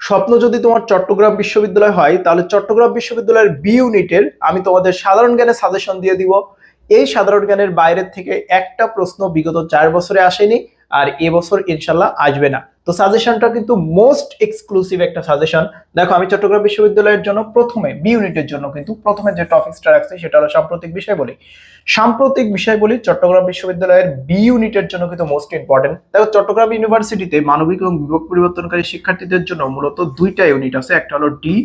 স্বপ্ন যদি তোমার চট্টগ্রাম বিশ্ববিদ্যালয় হয়, তাহলে চট্টগ্রাম বিশ্ববিদ্যালয়ের বি ইউনিটের আমি তোমাদের সাধারণ জ্ঞানের সাজেশন দিয়ে দিব। এই সাধারণ জ্ঞানের বাইরের থেকে একটা প্রশ্ন বিগত 4 বছরে আসেনি, আর এবছর ইনশাল্লাহ আসবে না। তো সাজেশনটা কিন্তু মোস্ট এক্সক্লুসিভ একটা সাজেশন। দেখো, আমি চট্টগ্রাম বিশ্ববিদ্যালয়ের জন্য প্রথমে বি ইউনিটের জন্য কিন্তু প্রথমে যে টপিকসটা রাখছি সেটা হলো সাম্প্রতিক বিষয় বলি। সাম্প্রতিক বিষয় বলি চট্টগ্রাম বিশ্ববিদ্যালয়ের বি ইউনিটের জন্য কিন্তু মোস্ট ইম্পর্টেন্ট। দেখো, চট্টগ্রাম ইউনিভার্সিটিতে মানবিক এবং বিভাগ পরিবর্তনকারী শিক্ষার্থীদের জন্য মূলত দুইটা ইউনিট আছে, একটা হলো ডি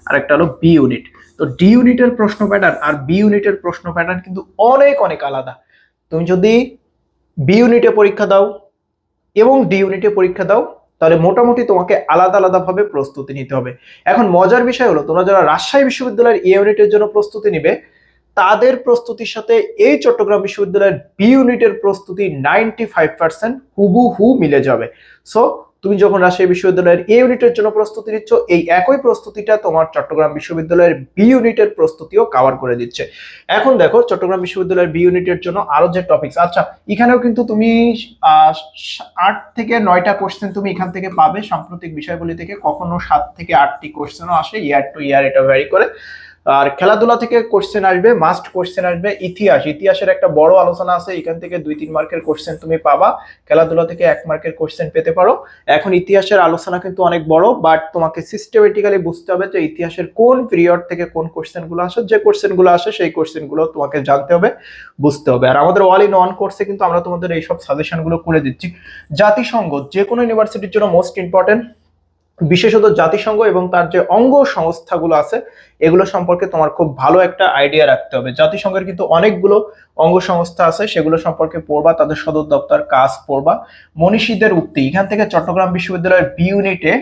আর একটা হলো বি ইউনিট। তো ডি ইউনিটের প্রশ্ন প্যাটার্ন আর বি ইউনিটের প্রশ্ন প্যাটার্ন কিন্তু অনেক অনেক আলাদা। তুমি যদি বি ইউনিটে পরীক্ষা দাও এবং ডি ইউনিটে পরীক্ষা দাও, তাহলে মোটামুটি তোমাকে আলাদা আলাদা ভাবে প্রস্তুতি নিতে হবে। এখন মজার বিষয় হলো, তোমরা যারা রাজশাহী বিশ্ববিদ্যালয়ের এ ইউনিটের জন্য প্রস্তুতি নিবে, তাদের প্রস্তুতির সাথে এই চট্টগ্রাম বিশ্ববিদ্যালয়ের বি ইউনিটের প্রস্তুতি 95% হুবহু মিলে যাবে। সো তুমি যখন রাজশাহী বিশ্ববিদ্যালয়ের এ ইউনিটের জন্য প্রস্তুতি নিচ্ছ, এই একই প্রস্তুতিটা তোমার চট্টগ্রাম বিশ্ববিদ্যালয়ের বি ইউনিটের প্রস্তুতিও কভার করে দিচ্ছে। এখন দেখো, চট্টগ্রাম বিশ্ববিদ্যালয়ের বি ইউনিটের জন্য আরো যে টপিকস, আচ্ছা এখানেও কিন্তু তুমি 8 থেকে 9টা কোশ্চেন তুমি এখান থেকে পাবে সাম্প্রতিক বিষয়গুলি থেকে। কখনো 7 থেকে 8টি কোশ্চেনও আসে, ইয়ার টু ইয়ার এটা ভ্যারি করে। আর খেলাধুলা থেকে কোশ্চেন আসবে, মাস্ট কোশ্চেন আসবে। ইতিহাসের একটা বড় আলোচনা আছে, এখান থেকে 2-3 মার্কের কোশ্চেন তুমি পাবা। খেলাধুলা থেকে 1 মার্কের কোশ্চেন পেতে পারো। এখন ইতিহাসের আলোচনা কিন্তু অনেক বড়, বাট তোমাকে সিস্টেমেটিক্যালি বুঝতে হবে যে ইতিহাসের কোন পিরিয়ড থেকে কোন কোশ্চেন গুলো আসে। যে কোশ্চেন গুলো আসে সেই কোশ্চেন গুলো তোমাকে জানতে হবে, বুঝতে হবে। আর আমাদের অল ইন ওয়ান কোর্সে কিন্তু আমরা তোমাদের এইসব সাজেশন গুলো করে দিচ্ছি। জাতিসংঘ যে কোনো ইউনিভার্সিটির জন্য মোস্ট ইম্পর্টেন্ট, বিশেষত জাতিসংঘ এবং তার যে অঙ্গ সংস্থাগুলো আছে এগুলো সম্পর্কে তোমার খুব ভালো একটা আইডিয়া রাখতে হবে। জাতিসংঘের কিন্তু অনেকগুলো অঙ্গ সংস্থা আছে, সেগুলো সম্পর্কে পড়বা, তাদের সদর দপ্তর কাজ পড়বা। মনীষীদের উক্তি, এখান থেকে চট্টগ্রাম বিশ্ববিদ্যালয়ের বি ইউনিটে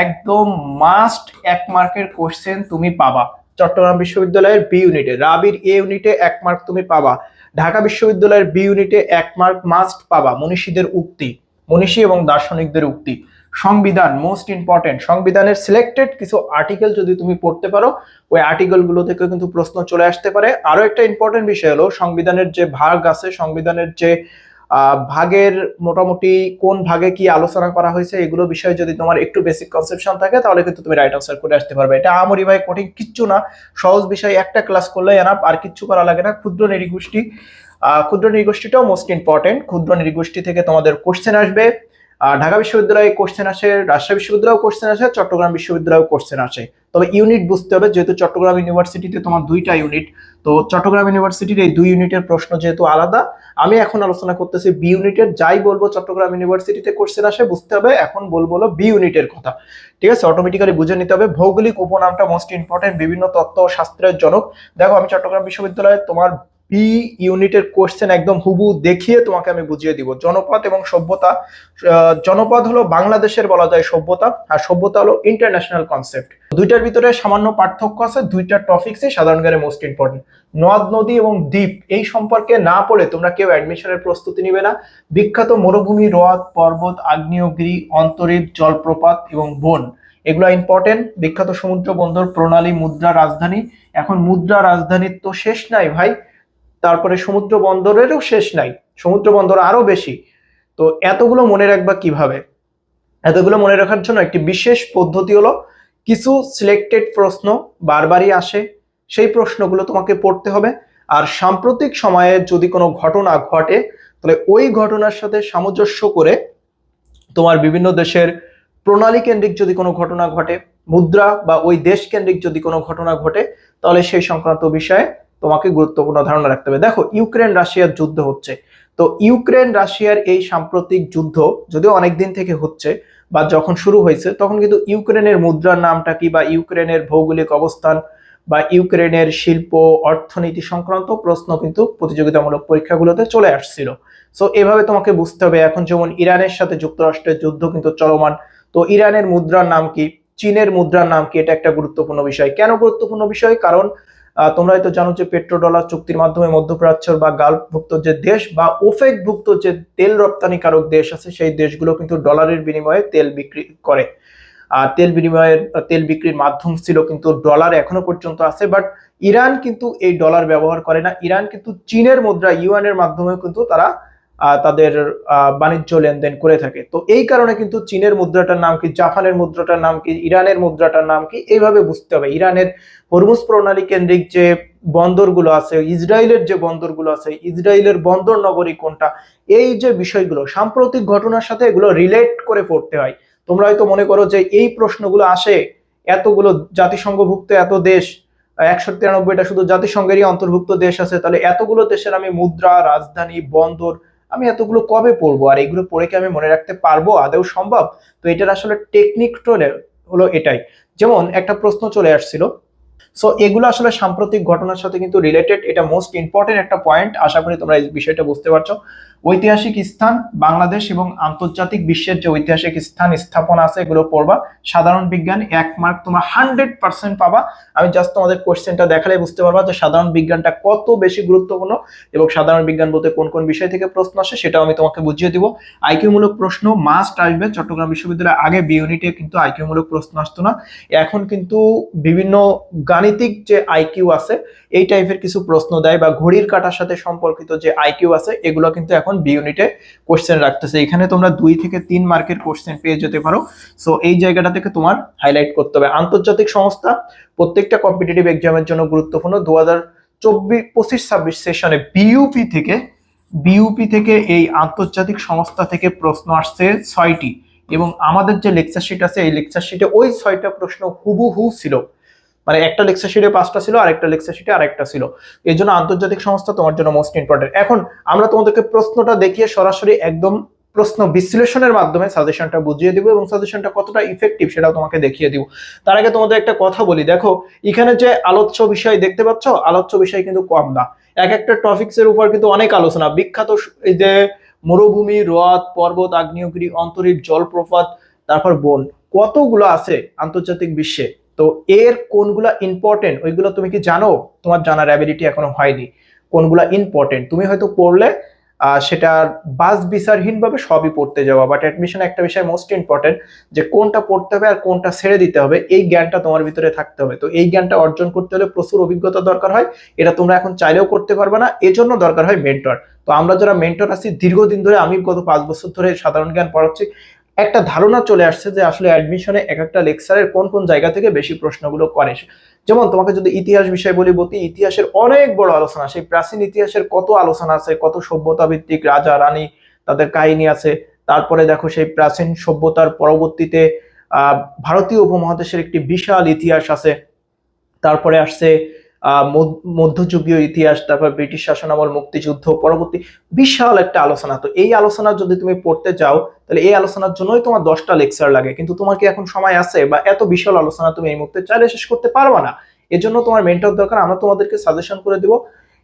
একদম মাস্ট 1 মার্কের কোশ্চেন তুমি পাবা। চট্টগ্রাম বিশ্ববিদ্যালয়ের বি ইউনিটে, রাবির এ ইউনিটে 1 মার্ক তুমি পাবা। ঢাকা বিশ্ববিদ্যালয়ের বি ইউনিটে 1 মার্ক মাস্ট পাবা, মনীষীদের উক্তি, মনীষী এবং দার্শনিকদের উক্তি। সংবিধান মোস্ট ইম্পর্টেন্ট, সংবিধানের সিলেক্টেড কিছু আর্টিকেল যদি তুমি পড়তে পারো, ওই আর্টিকেল গুলো থেকে কিন্তু প্রশ্ন চলে আসতে পারে। আরো একটা ইম্পর্টেন্ট বিষয় হলো সংবিধানের যে ভাগ আছে, সংবিধানের যে ভাগের মোটামুটি কোন ভাগে কি আলোচনা করা হয়েছে, এগুলো বিষয়ে যদি তোমার একটু বেসিক কনসেপশন থাকে তাহলে কিন্তু তুমি রাইট আনসার করে আসতে পারবে। এটা আমরি ভাই কঠিন কিচ্ছু না, সহজ বিষয়, একটা ক্লাস করলে এনাফ, আর কিচ্ছু করা লাগে না। ক্ষুদ্র নৃগোষ্ঠী, ক্ষুদ্র নৃগোষ্ঠীটাও মোস্ট ইম্পর্টেন্ট। ক্ষুদ্র নৃগোষ্ঠী থেকে তোমাদের কোশ্চেন আসবে। ঢাকা বিশ্ববিদ্যালয়ে কোশ্চেন আসে, রাজশাহী বিশ্ববিদ্যালয়েও কোশ্চেন আসে, চট্টগ্রাম বিশ্ববিদ্যালয়েও কোশ্চেন আসে। তবে ইউনিট বুঝতে হবে, যেহেতু চট্টগ্রাম ইউনিভার্সিটিতে তোমার 2টা ইউনিট, তো চট্টগ্রাম ইউনিভার্সিটির এই 2 ইউনিটের প্রশ্ন যেহেতু আলাদা, আমি এখন আলোচনা করতেছি বি ইউনিটের। যাই বলবো চট্টগ্রাম ইউনিভার্সিটিতে কোশ্চেন আসে বুঝতে হবে, এখন বলবো বি ইউনিটের কথা। ঠিক আছে, অটোমেটিক্যালি বুঝে নিতে হবে। ভৌগোলিক উপনামটা মোস্ট ইম্পর্টেন্ট, বিভিন্ন তত্ত্ব ও শাস্ত্রের জনক। দেখো, আমি চট্টগ্রাম বিশ্ববিদ্যালয়ে তোমার বি ইউনিটের কোশ্চেন একদম হুবহু দেখিয়ে তোমাকে আমি বুঝিয়ে দিব। জনপদ এবং সভ্যতা, জনপদ হলো বাংলাদেশের বলা যায় সভ্যতা, আর সভ্যতা হলো ইন্টারন্যাশনাল কনসেপ্ট। দুইটার ভিতরে সামান্য পার্থক্য আছে, দুইটা টপিকসই সাধারণ জ্ঞানে মোস্ট ইম্পর্টেন্ট। নদ নদী এবং দ্বীপ এই সম্পর্কে না পড়ে তোমরা কেউ অ্যাডমিশনের প্রস্তুতি নিবে না। বিখ্যাত মরুভূমি, হ্রদ, পর্বত, আগ্নেয়গিরি, অন্তরীপ, জলপ্রপাত এবং বন, এগুলো ইম্পর্টেন্ট। বিখ্যাত সমুদ্র বন্দর, প্রণালী, মুদ্রা, রাজধানী। এখন মুদ্রা রাজধানীর তো শেষ নাই ভাই, তারপরে সমুদ্র বন্দরেরও শেষ নাই, সমুদ্র বন্দর আরো বেশি। তো এতগুলো মনে রাখবা কিভাবে? এতগুলো মনে রাখার জন্য একটি বিশেষ পদ্ধতি হলো, কিছু সিলেক্টেড প্রশ্ন বারবারই আসে, সেই প্রশ্নগুলো তোমাকে পড়তে হবে। আর সাম্প্রতিক সময়ে যদি কোনো ঘটনা ঘটে, তাহলে ওই ঘটনার সাথে সামঞ্জস্য করে তোমার বিভিন্ন দেশের প্রণালী কেন্দ্রিক যদি কোনো ঘটনা ঘটে, মুদ্রা বা ওই দেশ কেন্দ্রিক যদি কোনো ঘটনা ঘটে, তাহলে সেই সংক্রান্ত বিষয়ে তোমাকে গুরুত্বপূর্ণ ধারণা রাখতে হবে। দেখো, ইউক্রেন রাশিয়ার যুদ্ধ হচ্ছে, তো ইউক্রেন রাশিয়ার এই সাম্প্রতিক যুদ্ধ যদিও অনেকদিন থেকে হচ্ছে, বা যখন শুরু হয়েছে তখন কিন্তু ইউক্রেনের মুদ্রার নামটা কি, বা ইউক্রেনের ভৌগোলিক অবস্থান, বা ইউক্রেনের শিল্প অর্থনীতি সংক্রান্ত প্রশ্ন কিন্তু প্রতিযোগিতামূলক পরীক্ষাগুলোতে চলে আসছিল। সো এভাবে তোমাকে বুঝতে হবে। এখন যেমন ইরানের সাথে যুক্তরাষ্ট্রের যুদ্ধ কিন্তু চলমান, তো ইরানের মুদ্রার নাম কি, চীনের মুদ্রার নাম কি, এটা একটা গুরুত্বপূর্ণ বিষয়। কেন গুরুত্বপূর্ণ বিষয়? কারণ তোমরা হয়তো জানো যে পেট্রো ডলার চুক্তির মাধ্যমে মধ্যপ্রাচ্য বা গালফভুক্ত যে দেশ বা ওফেক ভুক্ত যে তেল রপ্তানিকারক দেশ আছে, সেই দেশগুলো কিন্তু ডলারের বিনিময়ে তেল বিক্রি করে। আর তেল বিক্রির মাধ্যম ছিল কিন্তু ডলার, এখনো পর্যন্ত আছে। বাট ইরান কিন্তু এই ডলার ব্যবহার করে না, ইরান কিন্তু চীনের মুদ্রা ইউয়ানের মাধ্যমে কিন্তু তারা তাদের বাণিজ্য লেনদেন করে থাকে। তো এই কারণে কিন্তু চীনের মুদ্রাটার নাম কি, জাপানের মুদ্রাটার নাম কি, ইরানের মুদ্রাটার নাম কি, এইভাবে বুঝতে হবে। ইরানের হরমুজ প্রণালী কেন্দ্রিক যে বন্দরগুলো আছে, ইসরায়েলের যে বন্দরগুলো আছে, ইসরায়েলের বন্দর নগরী কোনটা, এই যে বিষয়গুলো সাম্প্রতিক ঘটনার সাথে এগুলো রিলেট করে পড়তে হয়। তোমরা হয়তো মনে করো যে এই প্রশ্নগুলো আসে, এতগুলো জাতিসংঘভুক্ত এত দেশ, 193টা শুধু জাতিসংঘেরই অন্তর্ভুক্ত দেশ আছে, তাহলে এতগুলো দেশের আমি মুদ্রা, রাজধানী, বন্দর, আমি এতগুলো কবে পড়বো, আর এগুলো পড়ে কি আমি মনে রাখতে পারবো, আদৌ সম্ভব? তো এটার আসলে টেকনিক হলো এটাই। যেমন একটা প্রশ্ন চলে আসছিল, সো এগুলো আসলে সাম্প্রতিক ঘটনার সাথে কিন্তু রিলেটেড, এটা মোস্ট ইম্পর্টেন্ট একটা পয়েন্ট। আশা করি তোমরা এই বিষয়টা বুঝতে পারছো। ঐতিহাসিক স্থান, বাংলাদেশ এবং আন্তর্জাতিক বিশ্বের যে ঐতিহাসিক স্থান স্থাপনা আছে এগুলো পড়বা। সাধারণ বিজ্ঞান 1 মার্ক তোমরা 100% পাবা। আমি জাস্ট তোমাদের কোশ্চেনটা দেখালে বুঝতে পারবা যে সাধারণ বিজ্ঞানটা কত বেশি গুরুত্বপূর্ণ এবং সাধারণ বিজ্ঞান বলতে কোন কোন বিষয় থেকে প্রশ্ন আসে সেটাও আমি তোমাকে বুঝিয়ে দিব। আইকিউ মূলক প্রশ্ন মাস্ট আসবে। চট্টগ্রাম বিশ্ববিদ্যালয়ে আগে বি ইউনিটে কিন্তু আইকিউ মূলক প্রশ্ন আসতো না, এখন কিন্তু বিভিন্ন গাণিতিক যে আইকিউ আছে এই টাইপের কিছু প্রশ্ন দেয়, বা ঘড়ির কাঁটার সাথে সম্পর্কিত যে আইকিউ আছে এগুলো কিন্তু এখন বি ইউনিটে কোশ্চেন রাখতেছে। এখানে তোমরা 2 থেকে 3 মার্কের কোশ্চেন পেয়ে যেতে পারো। সো এই জায়গাটা থেকে তোমার হাইলাইট করতে হবে। আন্তর্জাতিক সংস্থা প্রত্যেকটা কম্পিটিটিভ এক্সামের জন্য গুরুত্বপূর্ণ। 2024-25-26 সেশনে বিইউপি থেকে এই আন্তর্জাতিক সংস্থা থেকে প্রশ্ন আসছে 6টি, এবং আমাদের যে লেকচার শিট আছে এই লেকচার শিটে ওই 6টা প্রশ্ন হুবহু ছিল, মানে একটা লেকচার শিটে 5টা ছিল আর একটা লেকচার শিটে আরেকটা ছিল। এই জন্য আন্তর্জাতিক সংস্থা তোমার জন্য মোস্ট ইম্পর্টেন্ট। এখন আমরা তোমাদেরকে প্রশ্নটা দেখিয়ে সরাসরি একদম প্রশ্ন বিশ্লেষণের মাধ্যমে সাজেশনটা বুঝিয়ে দিব এবং সাজেশনটা কতটা ইফেক্টিভ সেটাও তোমাকে দেখিয়ে দিব। তার আগে তোমাদের একটা কথা বলি, দেখো এখানে যে আলোচ্য বিষয় দেখতে পাচ্ছ, আলোচ্য বিষয় কিন্তু কম না, এক একটা টপিকস এর উপর কিন্তু অনেক আলোচনা। বিখ্যাত এই যে মরুভূমি, হ্রদ, পর্বত, আগ্নেয়গিরি, অন্তরীপ, জলপ্রপাত, তারপর বন, কতগুলো আছে আন্তর্জাতিক বিশ্বে। তো এর কোনগুলা ইম্পর্টেন্ট ওইগুলো তুমি কি জানো? তোমার জানার অ্যাবিলিটি এখনো হয়নি। কোনগুলা ইম্পর্টেন্ট তুমি হয়তো পড়লে সেটা বাস বিচারহীন ভাবে সবই পড়তে যাওয়া, বাট অ্যাডমিশন একটা বিষয় মোস্ট ইম্পর্টেন্ট, যে কোনটা পড়তে হবে আর কোনটা ছেড়ে দিতে হবে এই জ্ঞানটা তোমার ভিতরে থাকতে হবে। তো এই জ্ঞানটা অর্জন করতে হলে প্রচুর অভিজ্ঞতা দরকার হয়, এটা তোমরা এখন চাইলেও করতে পারবে না, এজন্য দরকার হয় মেন্টর। তো আমরা যারা মেন্টর আছি দীর্ঘদিন ধরে, আমি গত 5 বছর ধরে সাধারণ জ্ঞান পড়াচ্ছি, একটা ধারণা চলে আসছে যে আসলে অ্যাডমিশনে এক একটা লেকচারের কোন কোন জায়গা থেকে বেশি প্রশ্নগুলো করে। যেমন তোমাকে যদি ইতিহাস বিষয় বলি, ইতিহাসের অনেক বড় আলোচনা, সেই প্রাচীন ইতিহাসের কত আলোচনা আছে, কত সভ্যতা ভিত্তিক রাজা রানী তাদের কাহিনী আছে। তারপরে দেখো সেই প্রাচীন সভ্যতার পরবর্তীতে ভারতীয় উপমহাদেশের একটি বিশাল ইতিহাস আছে। তারপরে আসছে মধ্যযুগীয় ইতিহাস, তারপর ব্রিটিশ শাসনামল, মুক্তিযুদ্ধ, পরবর্তী, বিশাল একটা আলোচনা। তো এই আলোচনা যদি তুমি পড়তে চাও তাহলে এই আলোচনার জন্যই তোমার 10টা লেকচার লাগে, কিন্তু তোমার কি এখন সময় আছে? বা এত বিশাল আলোচনা তুমি এই মুহূর্তে চাইলে শেষ করতে পারবা না, এজন্য তোমার মেন্টর দরকার। আমরা তোমাদেরকে সাজেশন করে দিব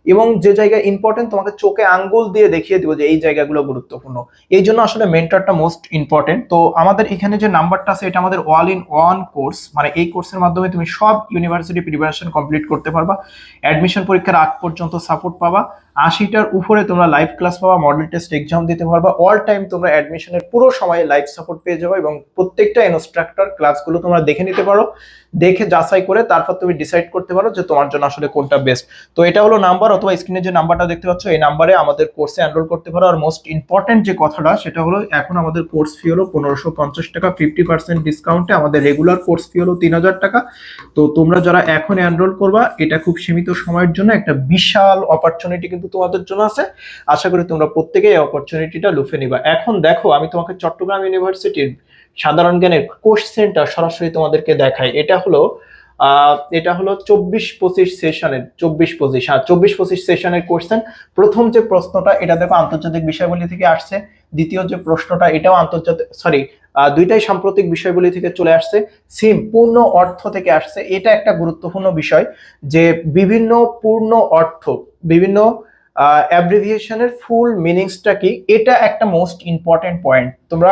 এবং যে জায়গা ইম্পর্টেন্ট তোমাকে চোখে আঙ্গুল দিয়ে দেখিয়ে দিব যে এই জায়গাগুলো গুরুত্বপূর্ণ। এই জন্য আসলে মেন্টরটা মোস্ট ইম্পর্টেন্ট। তো আমাদের এখানে যে নাম্বারটা আছে এটা আমাদের অল ইন ওয়ান কোর্স, মানে এই কোর্সের মাধ্যমে তুমি সব ইউনিভার্সিটি প্রিপারেশন কমপ্লিট করতে পারবা। অ্যাডমিশন পরীক্ষার আগ পর্যন্ত সাপোর্ট পাবা, 80টার উপরে তোমরা লাইভ ক্লাস পাবা, মডেল টেস্ট এক্সাম দিতে পারবা, অল টাইম তোমরা অ্যাডমিশনের পুরো সময়ে লাইভ সাপোর্ট পেয়ে যাবে এবং প্রত্যেকটা ইনস্ট্রাক্টর ক্লাসগুলো তোমরা দেখে নিতে পারো, দেখে যাচাই করে তারপর তুমি ডিসাইড করতে পারো যে তোমার জন্য আসলে কোনটা বেস্ট। তো এটা হলো নাম্বার, অথবা স্ক্রিনে যে নাম্বারটা দেখতে পাচ্ছ এই নাম্বারে আমাদের কোর্সে এনরোল করতে পারো। আর মোস্ট ইম্পর্টেন্ট যে কথাটা সেটা হলো এখন আমাদের কোর্স ফি হলো 1550 টাকা, 50% ডিসকাউন্টে। আমাদের রেগুলার কোর্স ফি হলো 3000 টাকা। তো তোমরা যারা এখন এনরোল করবা, এটা খুব সীমিত সময়ের জন্য একটা বিশাল অপরচুনিটি কিন্তু তোমাদের জন্য আছে। আশা করি তোমরা প্রত্যেকেই এই অপরচুনিটিটা লুফে নিবা। এখন দেখো আমি তোমাকে চট্টগ্রাম ইউনিভার্সিটির সাধারণ জ্ঞানের কোশ্চেনটা সরাসরি তোমাদেরকে দেখাই। এটা হলো 24-25 সেশনের 24-25 সেশনের কোশ্চেন। প্রথম যে প্রশ্নটা এটা দেখো আন্তর্জাতিক বিষয়বলী থেকে আসছে, দ্বিতীয় যে প্রশ্নটা এটাও আন্তর্জাতিক, সরি দুইটাই সাম্প্রতিক বিষয়বলী থেকে চলে আসছে, সিম পূর্ণ অর্থ থেকে আসছে। এটা একটা গুরুত্বপূর্ণ বিষয় যে বিভিন্ন পূর্ণ অর্থ, বিভিন্ন অ্যাব্রিভিয়েশনের ফুল মিনিংসটা কি, এটা একটা মোস্ট ইম্পর্টেন্ট পয়েন্ট, তোমরা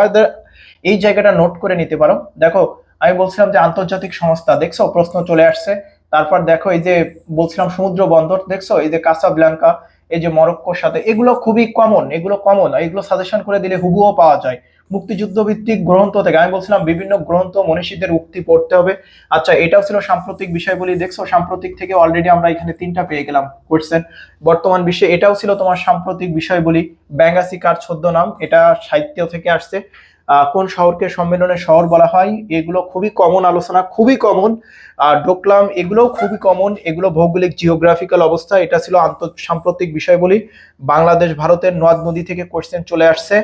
এই জায়গাটা নোট করে নিতে পারো। দেখো আমি বলছিলাম যে আন্তর্জাতিক সংস্থা, দেখছো প্রশ্ন চলে আসছে। তারপর দেখো এই যে বলছিলাম সমুদ্র বন্দর, দেখছো এই যে কাসাব্লাঙ্কা, এই যে মরক্কোর সাথে, এগুলো খুবই কমন, এগুলো সাজেশন করে দিলে হুবুও পাওয়া যায়। মুক্তিযুদ্ধ ভিত্তিক গ্রন্থ থেকে আমি বলছিলাম বিভিন্ন গ্রন্থ মনীষীদের উক্তি পড়তে হবে। আচ্ছা, এটাও ছিল সাম্প্রতিক বিষয়গুলি, দেখছো সাম্প্রতিক থেকে অলরেডি আমরা এখানে 3টা পেয়ে গেলাম কোশ্চেন। বর্তমান বিশ্বে, এটাও ছিল তোমার সাম্প্রতিক বিষয়গুলি। ব্যাঙ্গাসি কার ছদ্মনাম, এটা সাহিত্য থেকে আসছে। কোন শহরকে সম্মেলনের শহর বলা হয়, এগুলো খুবই কমন আলোচনা, খুবই কমন। ডোকলাম, এগুলোও খুবই কমন, এগুলো ভৌগোলিক জিওগ্রাফিক্যাল অবস্থা। এটা ছিল সাম্প্রতিক বিষয়গুলি। বাংলাদেশ ভারতের নদ নদী থেকে কোশ্চেন চলে আসছে।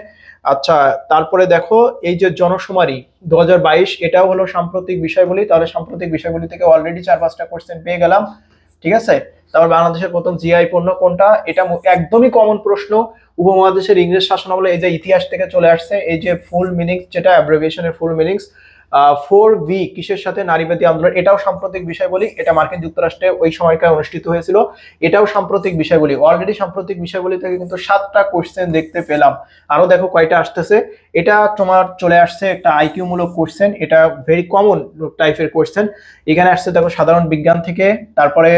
আচ্ছা, তারপরে দেখো এই যে জনশুমারি 2022, এটাও হলো সাম্প্রতিক বিষয়গুলি। তাহলে সাম্প্রতিক বিষয়গুলি থেকে অলরেডি 4-5টা কোশ্চেন পেয়ে গেলাম, ঠিক আছে। তারপর বাংলাদেশের প্রথম জিআই পণ্য কোনটা, এটা একদমই কমন প্রশ্ন। উপমহাদেশের ইংরেজ শাসনামলে, এই যে ইতিহাস থেকে চলে আসছে। এই যে ফুল মিনিংস, যেটা অ্যাব্রিভিয়েশনের ফুল মিনিংস 4V কিসের সাথে, নারীবাদী আন্দোলন, এটাও সাম্প্রতিক বিষয় বলি। এটা মার্কিন যুক্তরাষ্ট্রে ওই সময়কার অনুষ্ঠিত হয়েছিল, এটাও সাম্প্রতিক বিষয় বলি। অলরেডি সাম্প্রতিক বিষয়গুলি থেকে কিন্তু 7টা কোশ্চেন দেখতে পেলাম। আরো দেখো কয়টা আসতেছে। এটা তোমার চলে আসছে একটা আইকিউ মূলক কোশ্চেন, এটা ভেরি কমন টাইপের কোশ্চেন। এখানে আসছে দেখো সাধারণ বিজ্ঞান থেকে। তারপরে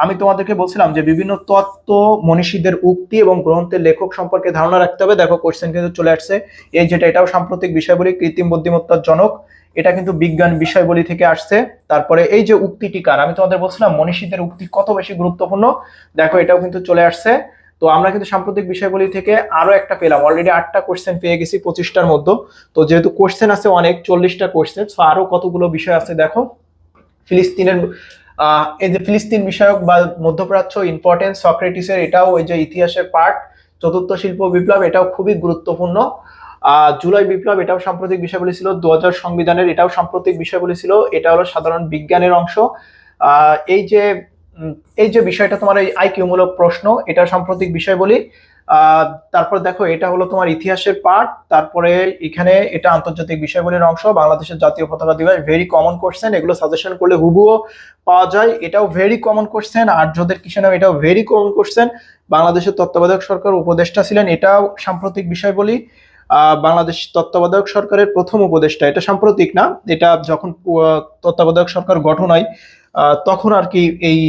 আমি তোমাদেরকে বলছিলাম যে বিভিন্ন তত্ত্ব মনীষীদের উক্তি এবং গ্রন্থের লেখক সম্পর্কে ধারণা রাখতে হবে। দেখো কোশ্চেন কিন্তু চলে আসছে। এই যেটা, এটাও সাম্প্রতিক বিষয়বলি, কৃত্রিম বুদ্ধিমত্তার জনক, এটা কিন্তু বিজ্ঞান বিষয়বলি থেকে আসছে। তারপরে এই যে উক্তিটি কার, আমি তোমাদের বলছিলাম মনীষীদের উক্তি কত বেশি গুরুত্বপূর্ণ, দেখো এটাও কিন্তু চলে আসছে। তো আমরা কিন্তু সাম্প্রতিক বিষয়গুলি থেকে আরো একটা পেলাম, অলরেডি 8টা কোশ্চেন পেয়ে গেছি 25টার মধ্যে। তো যেহেতু কোশ্চেন আছে অনেক, 40টা কোশ্চেন, তো আরো কতগুলো বিষয় আছে দেখো। ফিলিস্তিনের এই যে ফিলিস্তিন বিষয়ক বা মধ্যপ্রাচ্য ইম্পর্টেন্স সক্রেটিসের, এটাও ওই যে ইতিহাসের পার্ট। চতুর্থ শিল্প বিপ্লব, এটাও খুবই গুরুত্বপূর্ণ। জুলাই বিপ্লব, এটাও সাম্প্রতিক বিষয়গুলি ছিল। 2000 সংবিধানের, এটাও সাম্প্রতিক বিষয়গুলি ছিল। এটা হলো সাধারণ বিজ্ঞানের অংশ। এই যে এই যে বিষয়টা তোমার এই আইকিউ মূলক প্রশ্ন, এটা সাম্প্রতিক বিষয় বলি। তারপর দেখো এটা হলো তোমার ইতিহাসের পার্ট। তারপরে এখানে এটা আন্তর্জাতিক বিষয়গুলির অংশ। বাংলাদেশের জাতীয় পতাকা দিবস, ভেরি কমন কোশ্চেন, এগুলো সাজেশন করলে হুবুও পাওয়া যায়, এটাও ভেরি কমন কোশ্চেন। আর্যদের কিসের নাম, এটাও ভেরি কমন কোশ্চেন। বাংলাদেশের তত্ত্বাবধায়ক সরকার উপদেষ্টা ছিলেন, এটাও সাম্প্রতিক বিষয় বলি। বাংলাদেশ তত্ত্বাবধায়ক সরকারের প্রথম উপদেষ্টা, এটা সাম্প্রতিক না, এটা যখন তত্ত্বাবধায়ক সরকার গঠন হয় তখন আর কি এই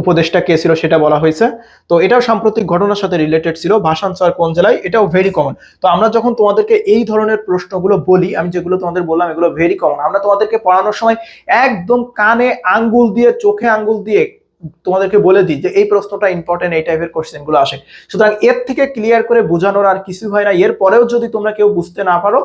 উপদেষ্টা কে ছিল সেটা বলা হয়েছে। তো এটাও সাম্প্রতিক ঘটনার সাথে রিলেটেড ছিল। ভাসান স্যার কোন জেলায়, এটাও ভেরি কমন। তো আমরা যখন তোমাদেরকে এই ধরনের প্রশ্নগুলো বলি, আমি যেগুলো তোমাদের বললাম এগুলো ভেরি কমন। আমরা তোমাদেরকে পড়ানোর সময় একদম কানে আঙ্গুল দিয়ে, চোখে আঙ্গুল দিয়ে তোমাদেরকে বলে দিই যে এই প্রশ্নটা ইম্পর্টেন্ট, এই টাইপের কোশ্চেন গুলো আসে। সুতরাং এর থেকে ক্লিয়ার করে বোঝানোর আর কিছু হয় না। এর পরেও যদি তোমরা কেউ বুঝতে না পারো,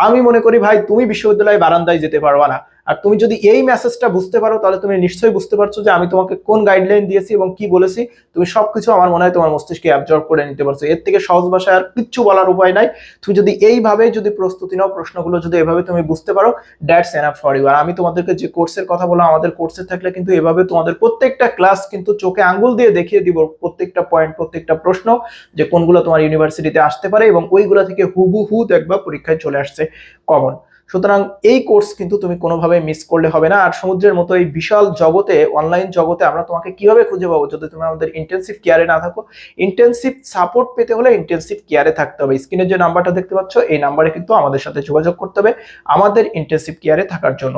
আমি মনে করি ভাই তুমি বিশ্ববিদ্যালয়ে বারান্দায় যেতে পারবা না। আর তুমি যদি এই মেসেজটা বুঝতে পারো, তাহলে তুমি নিশ্চয়ই বুঝতে পারছো যে আমি তোমাকে কোন গাইডলাইন দিয়েছি এবং কি বলেছি। তুমি সবকিছু আমার মনে হয় তোমার মস্তিষ্কে অ্যাবজর্ব করে নিতে পারছো। এর থেকে সহজ ভাষায় আর কিচ্ছু বলার উপায় নাই। তুমি যদি এইভাবে যদি প্রস্তুতি নাও, প্রশ্নগুলো যদি এভাবে তুমি বুঝতে পারো, দ্যাটস এনাফ ফর ইউ। আর আমি তোমাদেরকে যে কোর্সের কথা বললাম, আমাদের কোর্সে থাকলে কিন্তু এভাবে তোমাদের প্রত্যেকটা ক্লাস কিন্তু চোখে আঙ্গুল দিয়ে দেখিয়ে দিব, প্রত্যেকটা পয়েন্ট, প্রত্যেকটা প্রশ্ন, যে কোনগুলো তোমার ইউনিভার্সিটিতে আসতে পারে এবং ওইগুলো থেকে হুবহু দেখবা পরীক্ষায় চলে আসছে কমন। সুতরাং এই কোর্স কিন্তু তুমি কোনোভাবে মিস করলে হবে না। আর সমুদ্রের মতো এই বিশাল জগতে, অনলাইন জগতে আমরা তোমাকে কিভাবে খুঁজে পাবো যদি তুমি আমাদের ইন্টেনসিভ কেয়ারে না থাকো? ইন্টেনসিভ সাপোর্ট পেতে হলে ইন্টেনসিভ কেয়ারে থাকতে হবে। স্ক্রিনে যে নাম্বারটা দেখতে পাচ্ছ, এই নাম্বারে কিন্তু আমাদের সাথে যোগাযোগ করতে হবে আমাদের ইন্টেনসিভ কেয়ারে থাকার জন্য।